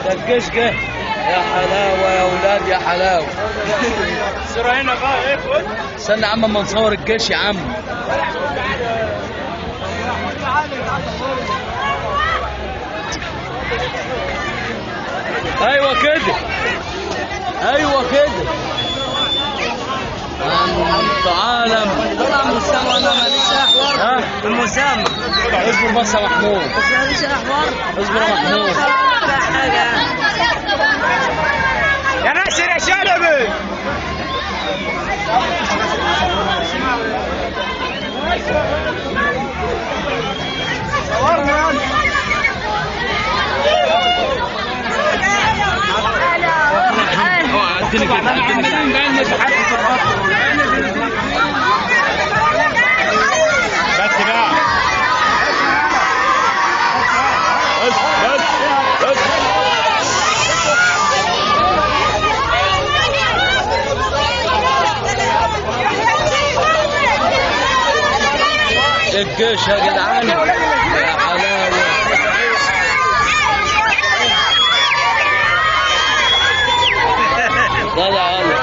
ده الجيش جه. يا حلاوه يا اولاد يا حلاوه. الصوره هنا بقى ايه؟ استنى يا عم اما نصور الجيش يا عم. ايوه كده ايوه كده. انت عالم. طلع مسامة انا ماليش احوار. ها المسامة اصبر بس يا محمود. بس ماليش احوار. اصبر يا محمود. حاجة يا ناصر يا شلبي. صورنا اديني كده اديني كده. بس بقى بس الجيش يا جدعان يا حلاوه. طلع يلا.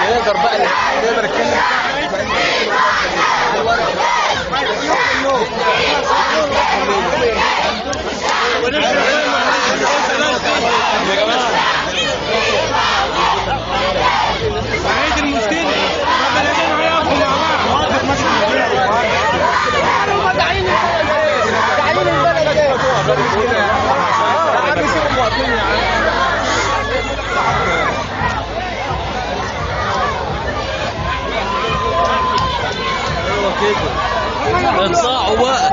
نقدر بقى نقدر نتكلم. يا جماعه عيد المشكله بلدين هيقفوا مع بعض. تعالين البلد يا عم شوفوا واقفين يا عم. اطلعوا بقى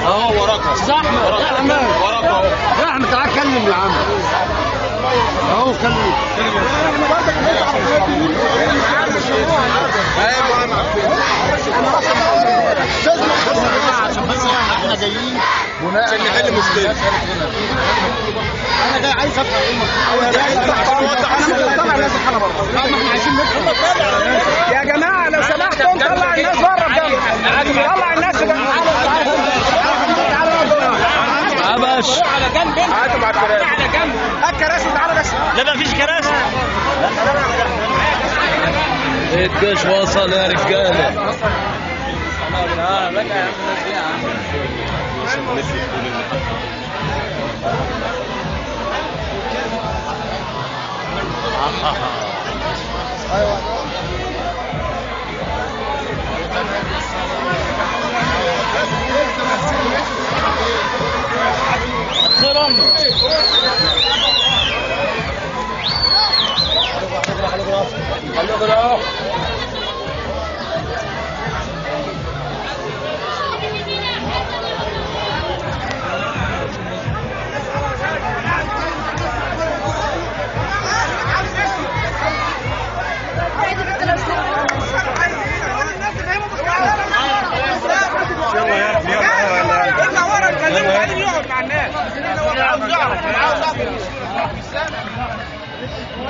اهو وراك زحمه وراك اهو. يا عم تعال كلم يا عم اهو كلم. عشان بس احنا جايين بناء عشان نحل مشكله. انا جاي عايز افهم احنا عايزين ندخل. يا جماعه لو سمحتوا طلع الناس بره بجنب. طلع الناس يا باشا على جنب. هاتوا مع الكراسي على جنب. هات كراسي تعالى بس. لا مفيش كراسي. الجيش وصل يا رجاله.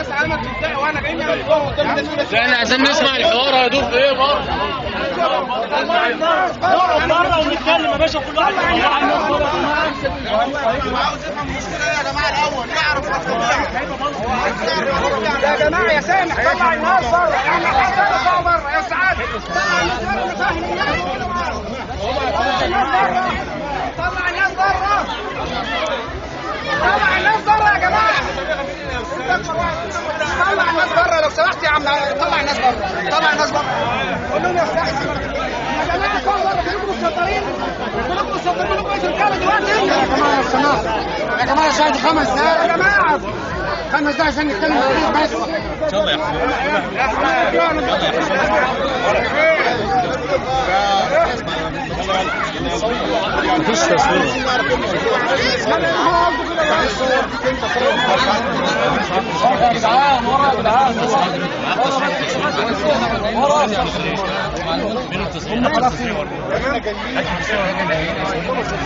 بس على ما تبدأ وانا جاي من احنا عايزين نسمع الحوار هيدور في ايه برضه. بره ونتكلم يا باشا كل واحد عاوز يفهم المشكله يا جماعه الاول يعرف يا جماعه يا سامح طلع الناس بره احنا بره يا سعاده طلع الناس بره طلع الناس بره يا جماعه طلع الناس بره لو سمحت يا عم طلع الناس بره طلع الناس بره قول لهم يا سعاده يا جماعه طلعوا بره كلكم مستطرين كلكم رجاله دلوقتي يا جماعه لو سمحت يا جماعه شاهد 5 دقايق يا جماعه 5 دقايق عشان نتكلم فيه بس ان شاء الله يا مفيش تصوير.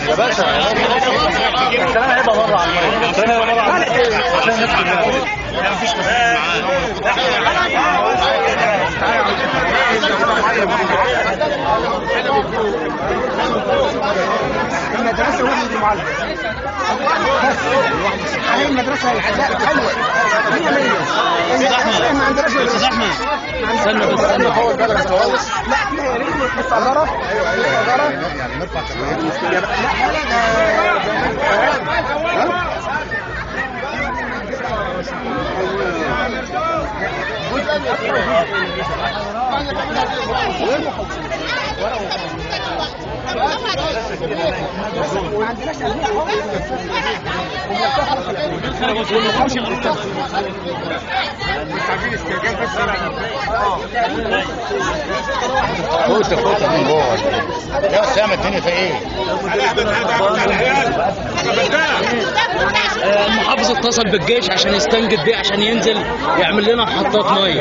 يا باشا الكلام هيبقى بره على الكلام هيبقى بره عشان الناس كلها مفيش تصوير المدرسة واحد معلم بس هي المدرسة حلوة 100% ما عندناش استاذ احمد استنى هو البلد خالص. لا احنا يا ريت مستعجرة يعني نرفع كمان ما عندناش فوت من جوه يا اسامه الدنيا في ايه؟ المحافظ اتصل بالجيش عشان يستنجد بيه عشان ينزل يعمل لنا محطات ميه.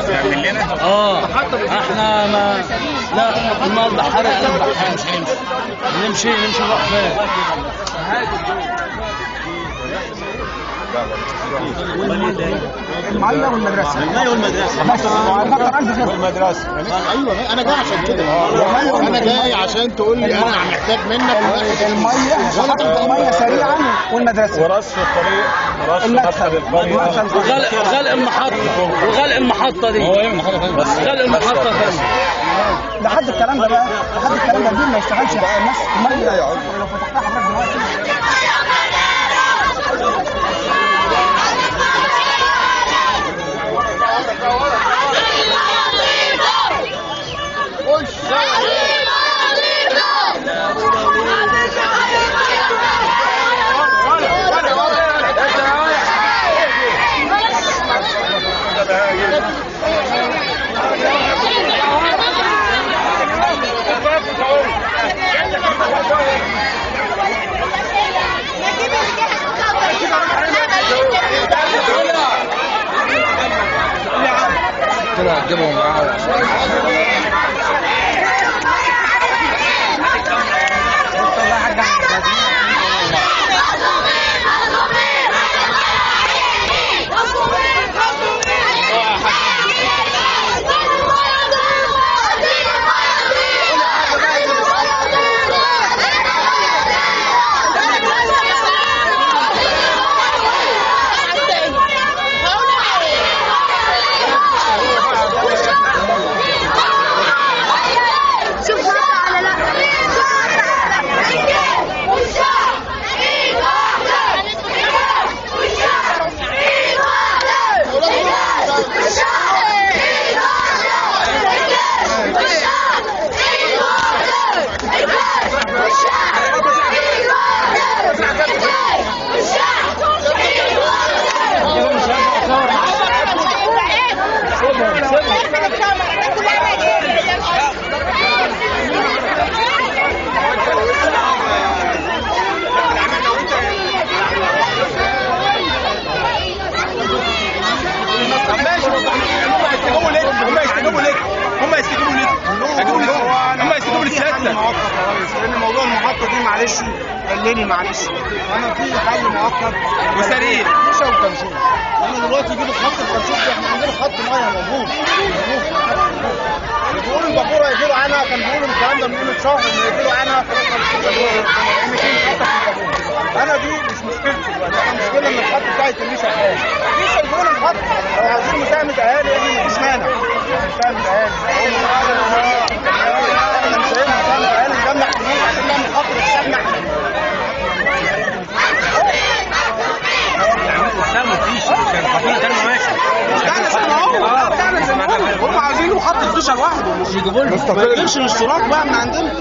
يعمل لنا؟ احنا ما لا النهارده حرق انا نمشي نروح فين؟ المية والمدرسة بس والمدرسة ايوه انا جاي عشان كده انا جاي عشان تقول لي انا محتاج منك المية المية سريعا والمدرسة ورصف الطريق المدخل وغلق المحطة دي غلق المحطة ثانية لحد الكلام ده بقى لحد الكلام ده دي ما يشتغلش الناس المية لو فتحتها حضرتك دلوقتي كده هتجيبهم معايا هم يستجيبوا للسياسه لان موضوع المحطه دي معلش خليني معلش انا في حل مؤقت وسريع مش وتنشيط. انا دلوقتي يجيبوا خط التنشيط، احنا عندنا خط ميه موجود بيقولوا البابور هيجيله عنها، كان بيقولوا الكلام ده من قيمه شهر انه يجيله عنها 200 خط في البابور. انا دي مش مشكلتي دلوقتي، انا المشكله ان الخط بتاعي يتم شغال. مش هيجيبوا لي الخط لو عايزين مساهمه اهالي احنا مفيش مانع. مساهمه اهالي احنا مش هينفع مساهمه اهالي نجمع فلوس عشان نعمل خط لحسابنا احنا. لا مفيش كان خطينا تاني ماشي بتاعنا زي ما هو بتاعنا زي ما هو، هم عايزينه خط الفيشه لوحده مش يجيبوا لنا ما يجيبش الاشتراك بقى من عندنا.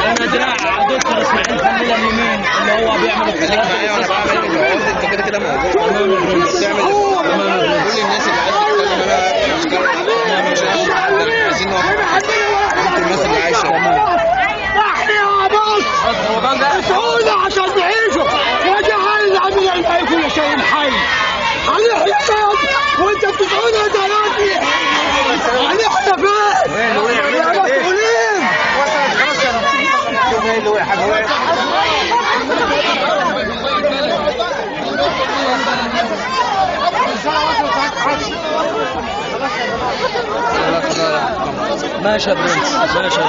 انا دراع دكتور اسماعيل خليل اليمين اللي هو بيعمل انت كده كده موجود بتعمل كل الناس اللي عايزين انتوا الناس اللي عايشه احنا يا بص سعودة عشان نعيشوا يا جعل عامل كل شيء حي هنحتفل وانت بتدعونا دلوقتي هنحتفل يا مسؤولين. ماشي يا برنس ماشي يا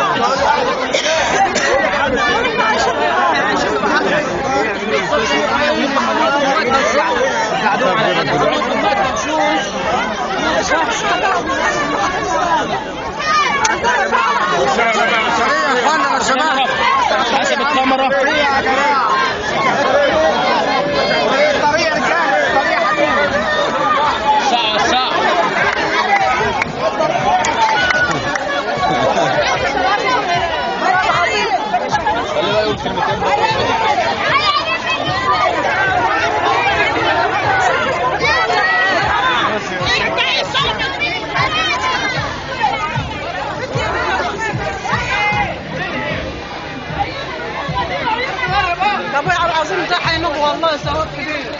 حسب الكاميرا ساعة خلي بقى يقول كلمتين طب العظيم ده هينوب والله ثواب كبير.